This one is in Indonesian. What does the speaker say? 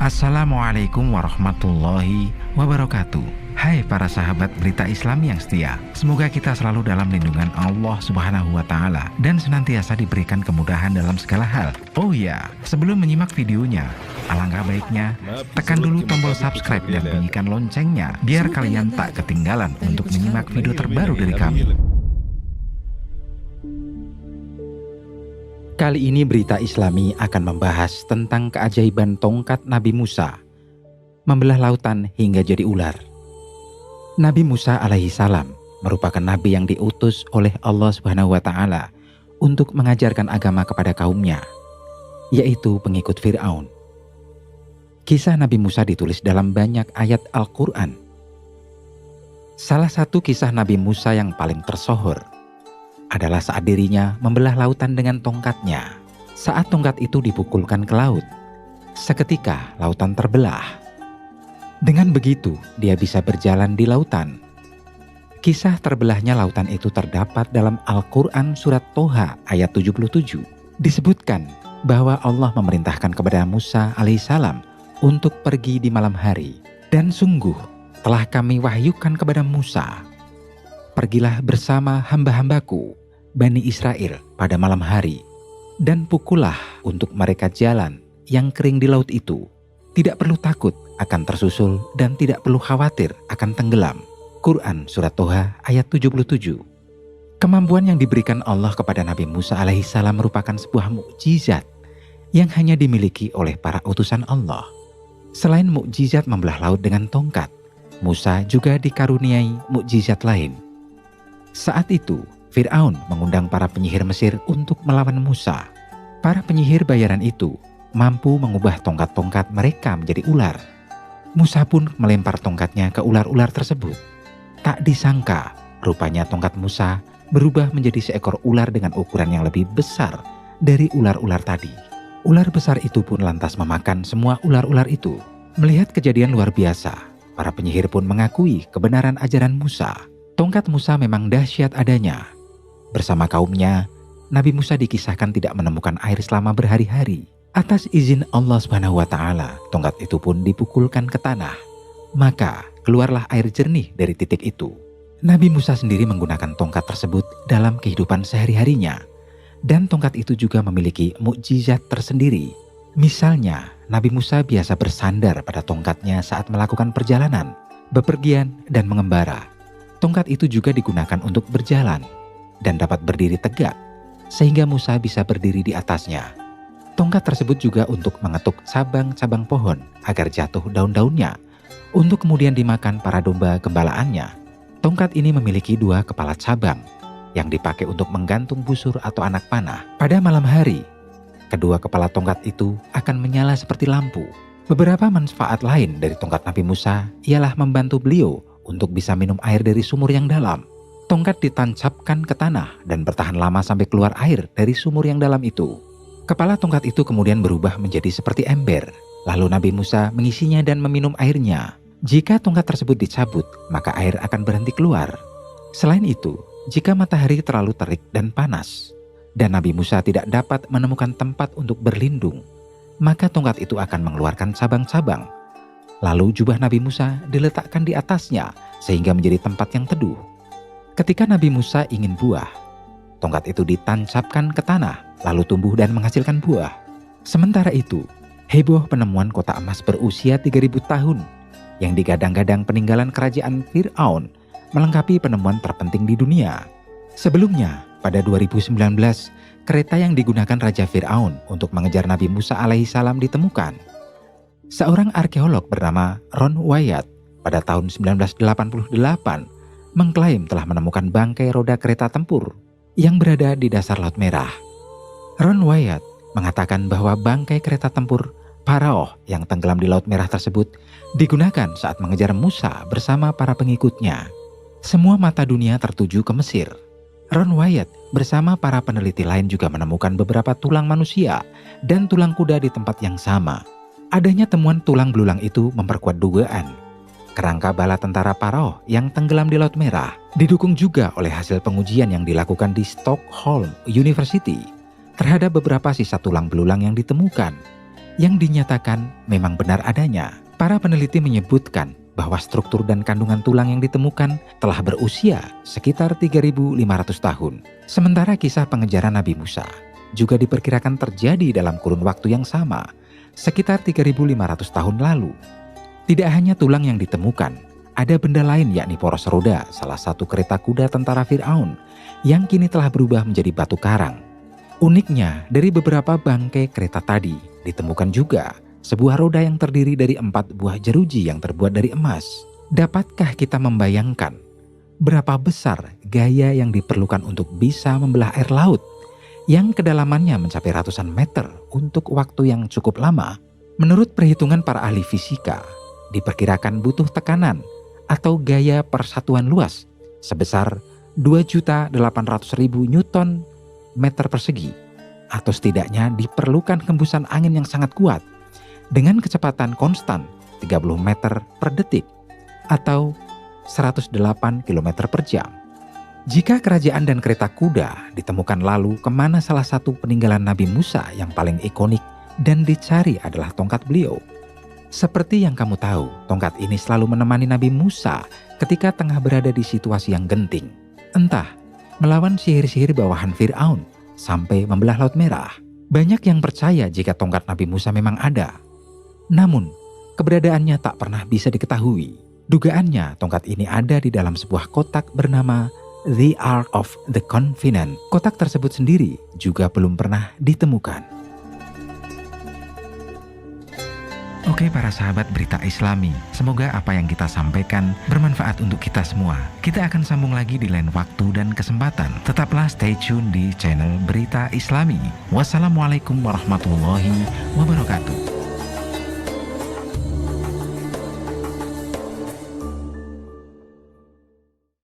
Assalamualaikum warahmatullahi wabarakatuh. Hai para sahabat berita Islam yang setia, semoga kita selalu dalam lindungan Allah Subhanahu wa Ta'ala dan senantiasa diberikan kemudahan dalam segala hal. Oh ya, sebelum menyimak videonya, alangkah baiknya tekan dulu tombol subscribe dan bunyikan loncengnya biar kalian tak ketinggalan untuk menyimak video terbaru dari kami. Kali ini berita Islami akan membahas tentang keajaiban tongkat Nabi Musa membelah lautan hingga jadi ular. Nabi Musa alaihi salam merupakan nabi yang diutus oleh Allah Subhanahu wa Ta'ala untuk mengajarkan agama kepada kaumnya, yaitu pengikut Fir'aun. Kisah Nabi Musa ditulis dalam banyak ayat Al-Quran. Salah satu kisah Nabi Musa yang paling tersohor adalah saat dirinya membelah lautan dengan tongkatnya. Saat tongkat itu dipukulkan ke laut, seketika lautan terbelah. Dengan begitu, dia bisa berjalan di lautan. Kisah terbelahnya lautan itu terdapat dalam Al-Quran surat Toha ayat 77. Disebutkan bahwa Allah memerintahkan kepada Musa alaihissalam untuk pergi di malam hari. Dan sungguh telah kami wahyukan kepada Musa, pergilah bersama hamba-hambaku Bani Israel pada malam hari, dan pukullah untuk mereka jalan yang kering di laut itu. Tidak perlu takut akan tersusul dan tidak perlu khawatir akan tenggelam. Quran Surat Toha ayat 77. Kemampuan yang diberikan Allah kepada Nabi Musa alaihissalam merupakan sebuah mukjizat yang hanya dimiliki oleh para utusan Allah. Selain mukjizat membelah laut dengan tongkat, Musa juga dikaruniai mukjizat lain. Saat itu, Fir'aun mengundang para penyihir Mesir untuk melawan Musa. Para penyihir bayaran itu mampu mengubah tongkat-tongkat mereka menjadi ular. Musa pun melempar tongkatnya ke ular-ular tersebut. Tak disangka, rupanya tongkat Musa berubah menjadi seekor ular dengan ukuran yang lebih besar dari ular-ular tadi. Ular besar itu pun lantas memakan semua ular-ular itu. Melihat kejadian luar biasa, para penyihir pun mengakui kebenaran ajaran Musa. Tongkat Musa memang dahsyat adanya. Bersama kaumnya, Nabi Musa dikisahkan tidak menemukan air selama berhari-hari. Atas izin Allah Subhanahu wa Ta'ala, tongkat itu pun dipukulkan ke tanah. Maka keluarlah air jernih dari titik itu. Nabi Musa sendiri menggunakan tongkat tersebut dalam kehidupan sehari-harinya. Dan tongkat itu juga memiliki mukjizat tersendiri. Misalnya, Nabi Musa biasa bersandar pada tongkatnya saat melakukan perjalanan, bepergian, dan mengembara. Tongkat itu juga digunakan untuk berjalan dan dapat berdiri tegak, sehingga Musa bisa berdiri di atasnya. Tongkat tersebut juga untuk mengetuk cabang-cabang pohon agar jatuh daun-daunnya, untuk kemudian dimakan para domba gembalaannya. Tongkat ini memiliki 2 kepala cabang yang dipakai untuk menggantung busur atau anak panah. Pada malam hari, kedua kepala tongkat itu akan menyala seperti lampu. Beberapa manfaat lain dari tongkat Nabi Musa ialah membantu beliau untuk bisa minum air dari sumur yang dalam. Tongkat ditancapkan ke tanah dan bertahan lama sampai keluar air dari sumur yang dalam itu. Kepala tongkat itu kemudian berubah menjadi seperti ember. Lalu Nabi Musa mengisinya dan meminum airnya. Jika tongkat tersebut dicabut, maka air akan berhenti keluar. Selain itu, jika matahari terlalu terik dan panas, dan Nabi Musa tidak dapat menemukan tempat untuk berlindung, maka tongkat itu akan mengeluarkan cabang-cabang. Lalu jubah Nabi Musa diletakkan di atasnya sehingga menjadi tempat yang teduh. Ketika Nabi Musa ingin buah, tongkat itu ditancapkan ke tanah lalu tumbuh dan menghasilkan buah. Sementara itu, heboh penemuan kota emas berusia 3000 tahun yang digadang-gadang peninggalan kerajaan Fir'aun melengkapi penemuan terpenting di dunia. Sebelumnya, pada 2019, kereta yang digunakan Raja Fir'aun untuk mengejar Nabi Musa alaihissalam ditemukan. Seorang arkeolog bernama Ron Wyatt pada tahun 1988 mengklaim telah menemukan bangkai roda kereta tempur yang berada di dasar Laut Merah. Ron Wyatt mengatakan bahwa bangkai kereta tempur Pharaoh yang tenggelam di Laut Merah tersebut digunakan saat mengejar Musa bersama para pengikutnya. Semua mata dunia tertuju ke Mesir. Ron Wyatt bersama para peneliti lain juga menemukan beberapa tulang manusia dan tulang kuda di tempat yang sama. Adanya temuan tulang belulang itu memperkuat dugaan kerangka bala tentara Pharaoh yang tenggelam di Laut Merah, didukung juga oleh hasil pengujian yang dilakukan di Stockholm University terhadap beberapa sisa tulang belulang yang ditemukan. yang dinyatakan memang benar adanya. Para peneliti menyebutkan bahwa struktur dan kandungan tulang yang ditemukan telah berusia sekitar 3.500 tahun. Sementara kisah pengejaran Nabi Musa juga diperkirakan terjadi dalam kurun waktu yang sama, sekitar 3.500 tahun lalu. Tidak hanya tulang yang ditemukan, ada benda lain yakni poros roda, salah satu kereta kuda tentara Fir'aun, yang kini telah berubah menjadi batu karang. Uniknya, dari beberapa bangkai kereta tadi, ditemukan juga sebuah roda yang terdiri dari 4 buah jeruji yang terbuat dari emas. Dapatkah kita membayangkan berapa besar gaya yang diperlukan untuk bisa membelah air laut yang kedalamannya mencapai ratusan meter untuk waktu yang cukup lama? Menurut perhitungan para ahli fisika, diperkirakan butuh tekanan atau gaya persatuan luas sebesar 2.800.000 Newton meter persegi, atau setidaknya diperlukan hembusan angin yang sangat kuat dengan kecepatan konstan 30 meter per detik atau 108 km per jam. Jika kerajaan dan kereta kuda ditemukan, lalu kemana salah satu peninggalan Nabi Musa yang paling ikonik dan dicari adalah tongkat beliau? Seperti yang kamu tahu, tongkat ini selalu menemani Nabi Musa ketika tengah berada di situasi yang genting. Entah melawan sihir-sihir bawahan Fir'aun sampai membelah Laut Merah. Banyak yang percaya jika tongkat Nabi Musa memang ada. Namun, keberadaannya tak pernah bisa diketahui. Dugaannya, tongkat ini ada di dalam sebuah kotak bernama The Ark of the Covenant. Kotak tersebut sendiri juga belum pernah ditemukan. Oke para sahabat Berita Islami, semoga apa yang kita sampaikan bermanfaat untuk kita semua. Kita akan sambung lagi di lain waktu dan kesempatan. Tetaplah stay tune di channel Berita Islami. Wassalamualaikum warahmatullahi wabarakatuh.